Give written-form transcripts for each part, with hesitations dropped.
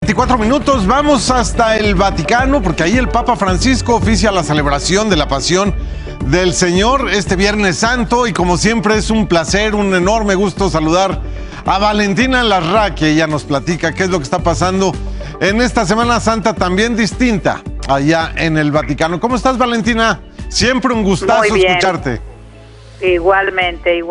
24 minutos, vamos hasta el Vaticano, porque ahí el Papa Francisco oficia la celebración de la Pasión del Señor este Viernes Santo, y como siempre es un placer, un enorme gusto saludar a Valentina Larraqui. Ella nos platica qué es lo que está pasando en esta Semana Santa también distinta allá en el Vaticano. ¿Cómo estás, Valentina? Siempre un gustazo escucharte. Igualmente,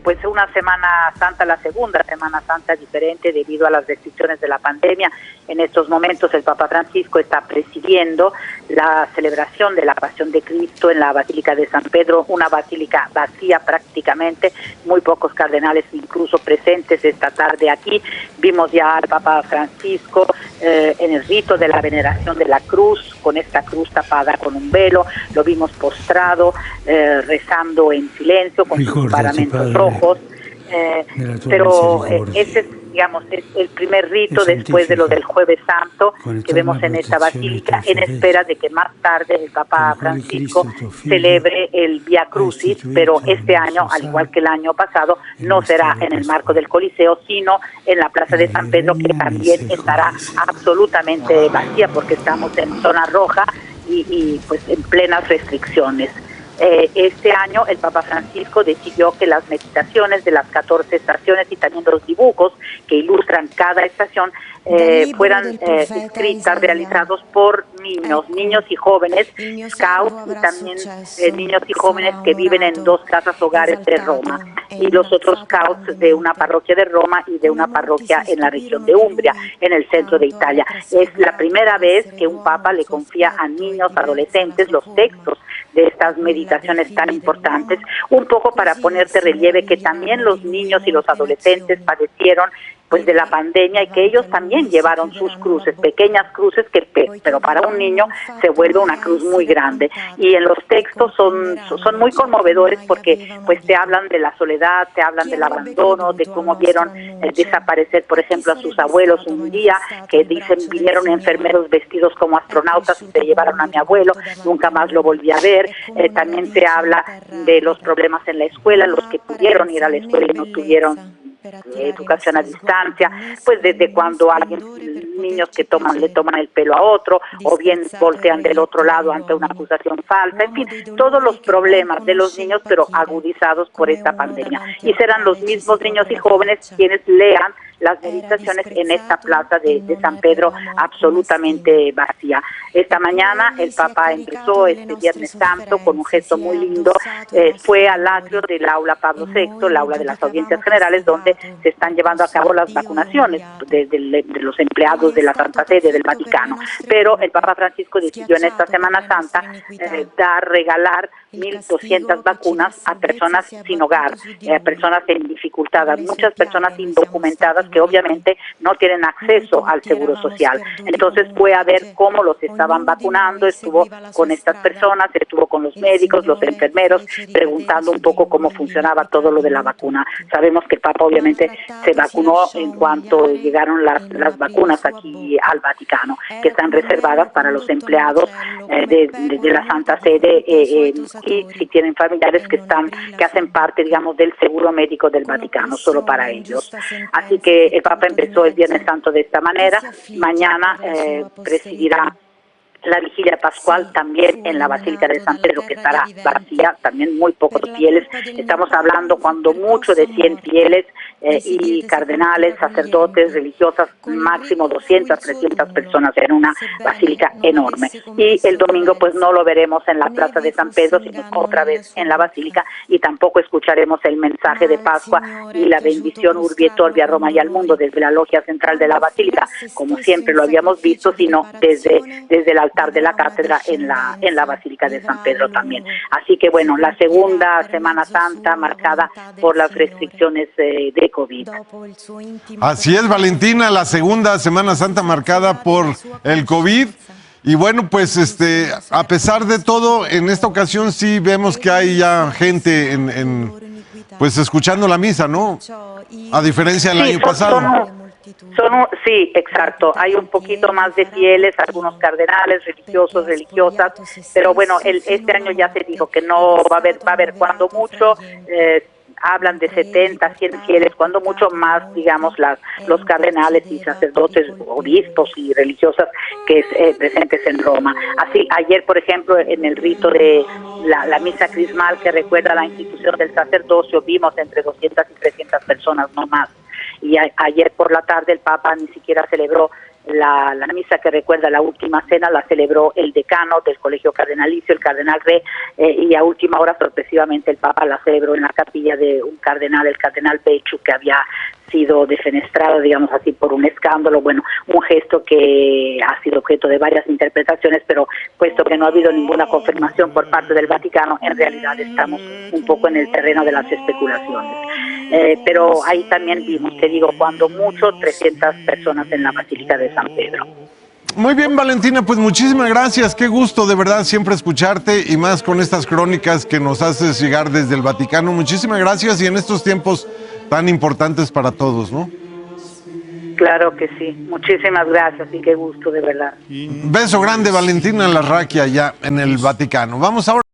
pues una Semana Santa, la segunda Semana Santa diferente debido a las restricciones de la pandemia. En estos momentos el Papa Francisco está presidiendo la celebración de la Pasión de Cristo en la Basílica de San Pedro, una basílica vacía prácticamente, muy pocos cardenales incluso presentes esta tarde aquí. Vimos ya al Papa Francisco en el rito de la veneración de la cruz, con esta cruz tapada con un velo, lo vimos postrado, rezando en silencio, con sus paramentos rojos. Pero ese es, digamos, es el primer rito después de lo del Jueves Santo que vemos en esta basílica, en espera de que más tarde el Papa Francisco celebre el Vía Crucis, pero este año, al igual que el año pasado, no será en el marco del Coliseo, sino en la Plaza de San Pedro, que también estará absolutamente vacía porque estamos en zona roja y pues en plenas restricciones. Este año el Papa Francisco decidió que las meditaciones de las 14 estaciones y también los dibujos que ilustran cada estación fueran escritas, realizados por niños y jóvenes, scouts, y también niños y jóvenes que viven en 2 casas hogares de Roma, y los otros scouts de una parroquia de Roma y de una parroquia en la región de Umbria, en el centro de Italia. Es la primera vez que un papa le confía a niños, adolescentes, los textos de estas meditaciones tan importantes, un poco para poner de relieve que también los niños y los adolescentes padecieron pues de la pandemia, y que ellos también llevaron sus cruces, pequeñas cruces pero para un niño se vuelve una cruz muy grande. Y en los textos son muy conmovedores porque pues te hablan de la soledad, te hablan del abandono, de cómo vieron desaparecer, por ejemplo, a sus abuelos un día, que dicen vinieron enfermeros vestidos como astronautas y se llevaron a mi abuelo, nunca más lo volví a ver. También se habla de los problemas en la escuela, los que pudieron ir a la escuela y no tuvieron educación a distancia, pues desde cuando niños que le toman el pelo a otro, o bien voltean del otro lado ante una acusación falsa, en fin, todos los problemas de los niños, pero agudizados por esta pandemia. Y serán los mismos niños y jóvenes quienes lean las meditaciones en esta plaza de San Pedro absolutamente vacía. Esta mañana el Papa empezó este Viernes Santo con un gesto muy lindo, fue al atrio del aula Pablo VI, el aula de las audiencias generales, donde se están llevando a cabo las vacunaciones de los empleados de la Santa Sede del Vaticano. Pero el Papa Francisco decidió en esta Semana Santa regalar 1.200 vacunas a personas sin hogar, a personas en dificultad, muchas personas indocumentadas que obviamente no tienen acceso al seguro social. Entonces fue a ver cómo los estaban vacunando, estuvo con estas personas, estuvo con los médicos, los enfermeros, preguntando un poco cómo funcionaba todo lo de la vacuna. Sabemos que el Papa obviamente se vacunó en cuanto llegaron las vacunas aquí al Vaticano, que están reservadas para los empleados de la Santa Sede, y si tienen familiares que hacen parte, digamos, del seguro médico del Vaticano, solo para ellos. Así que el Papa empezó el Viernes Santo de esta manera. Mañana presidirá la vigilia pascual también en la Basílica de San Pedro, que estará vacía, también muy pocos fieles. Estamos hablando cuando mucho de 100 fieles, y cardenales, sacerdotes, religiosas, máximo 200, 300 personas en una basílica enorme. Y el domingo pues no lo veremos en la Plaza de San Pedro, sino otra vez en la basílica, y tampoco escucharemos el mensaje de Pascua y la bendición Urbi et Orbi a Roma y al mundo desde la logia central de la basílica, como siempre lo habíamos visto, sino desde el altar de la cátedra en la Basílica de San Pedro también. Así que bueno, la segunda Semana Santa marcada por las restricciones de COVID. Así es, Valentina, la segunda Semana Santa marcada por el COVID. Y bueno, pues a pesar de todo, en esta ocasión sí vemos que hay ya gente pues escuchando la misa, ¿no? A diferencia del año pasado. Sí, exacto. Hay un poquito más de fieles, algunos cardenales, religiosos, religiosas, pero bueno, este año ya se dijo que no va a haber cuando mucho hablan de 70, 100 fieles, cuando mucho más, digamos, los cardenales y sacerdotes, obispos y religiosas que presentes en Roma. Así, ayer, por ejemplo, en el rito de la misa crismal que recuerda la institución del sacerdocio, vimos entre 200 y 300 personas, no más. Y ayer por la tarde el Papa ni siquiera celebró la misa que recuerda la última cena, la celebró el decano del colegio cardenalicio, el cardenal Re, y a última hora sorpresivamente el Papa la celebró en la capilla de un cardenal, el cardenal Becciu, que había sido defenestrado, digamos así, por un escándalo. Bueno, un gesto que ha sido objeto de varias interpretaciones, pero puesto que no ha habido ninguna confirmación por parte del Vaticano, en realidad estamos un poco en el terreno de las especulaciones. Pero ahí también vimos, te digo, cuando mucho, 300 personas en la Basílica de San Pedro. Muy bien, Valentina, pues muchísimas gracias. Qué gusto de verdad siempre escucharte y más con estas crónicas que nos haces llegar desde el Vaticano. Muchísimas gracias y en estos tiempos tan importantes para todos, ¿no? Claro que sí. Muchísimas gracias y qué gusto, de verdad. Beso grande, Valentina Larraqui, allá en el Vaticano. Vamos ahora.